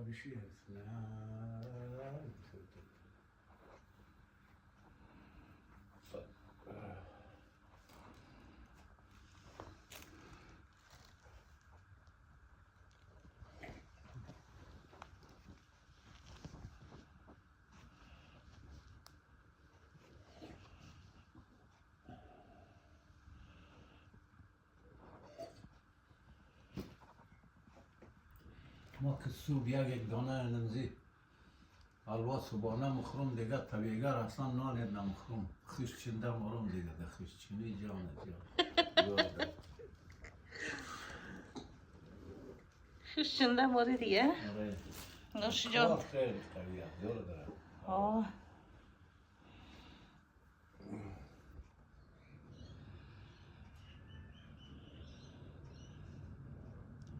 bir şey yersin. ما که صبح یک دانه نمزی حلوا صبحانه مخروم دیگه طبیعیگر اصلا نان نمخروم خوش چنده مرم دیگه ده خوش چینی جان خوش چنده ماری دیگه؟ آره نوش جان خیلی طبیعت دور داره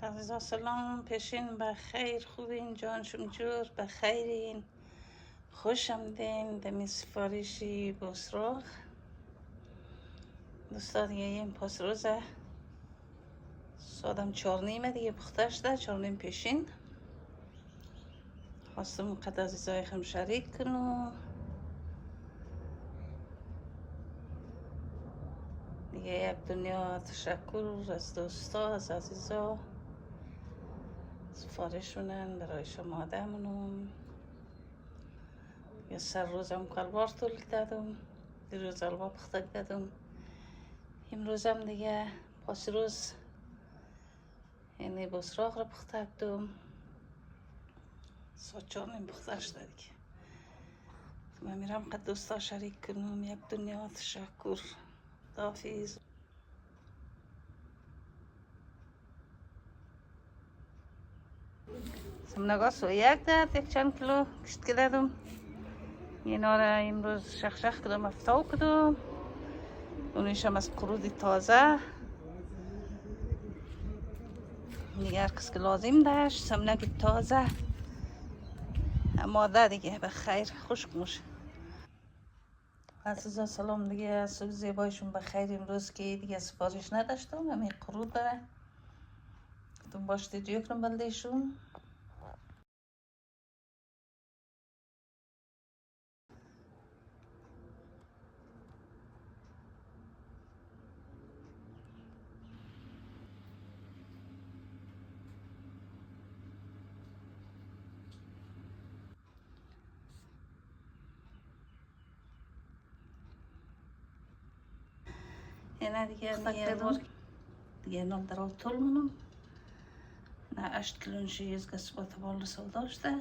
عزیزا سلام پیشین بخیر خوبین جانشون جور بخیرین خوش آمدین دمی سفارشی بسراغ دوستا دیگه این پاس روزه سادم 4:30 دیگه پخته شده 4:30 پیشین خواستم قد عزیزای خم شریک کنم دیگه یک دنیا تشکر از دوستا از عزیزا سفارشونن برای شما دمونم یه سر روزم کلبار تولید دادم دیروز الوا پخته دادم امروزم دیگه پاس روز یعنی بسراغ رو پخته دادم ساعت 4:30 پخته شده دیگه من میرم قد دوستا شریک کنم یک دنیا تشکر دافیز سمنگا سو یک داد یک چند کیلو کشت که دادم اینا را امروز شخ کدم افتاو کدم اونیشم از قرود تازه دیگه هر کس که لازم داشت سمنگ تازه ماده دیگه بخیر خشک موشه عزیزا سلام دیگه صبح زیبایشون بخیر امروز که دیگه سفارش نداشتم همین قرود داره گفتم باش دیجیو کنم بلدیشون اینا دیگه دیگه نال در آل طول منم نه 8 کیلو شیز قسمت بال رسال داشته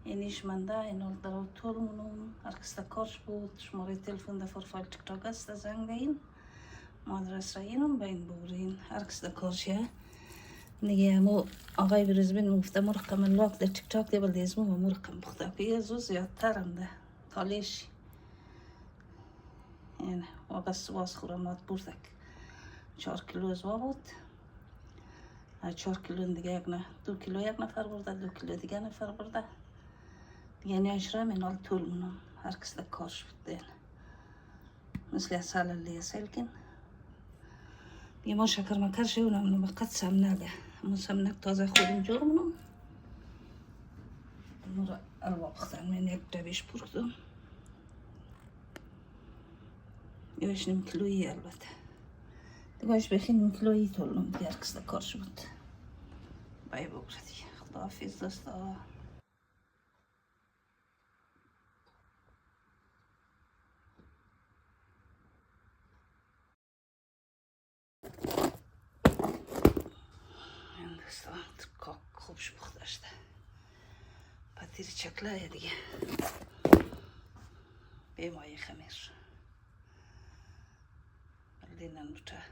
اینیش منده اینال در آل طول منم هر کس کارش بود شماره تلفن در پروفایل تیک تاک است زنگ دهین ما آدرس را اینم به این ببرین هر کس کارشه دیگه مو آقای برزبین گفته مو رقم لاک در تیک تاک دیبل دیزمو و مو رقم بخته که زو زیادتر هم ده تالیش این واقع سواس خورمات بردک 4 کیلو زوا بود 4 کیلو دیگه یک نه 2 کیلو یک نفر برده 2 کیلو دیگه نفر برده دیگه نیاشره منال طول منم هر کس در کارش بود دین مثل سال اللي سلكن دیگه ما شکر مکر شونم منو بقد سمنگه همون سمنگ تازه خودم جور منم مرا الوا بختن من یک دبیش بردم یوش نیم کیلویی البته دیگهش بخی نیم کیلویی طولم دیگه هر کس در کارش بود بای بگره دیگه خداحافظ دوستا کاک خوبش پخته شده پتیر چکله دیگه به مای خمیر بلدین نوته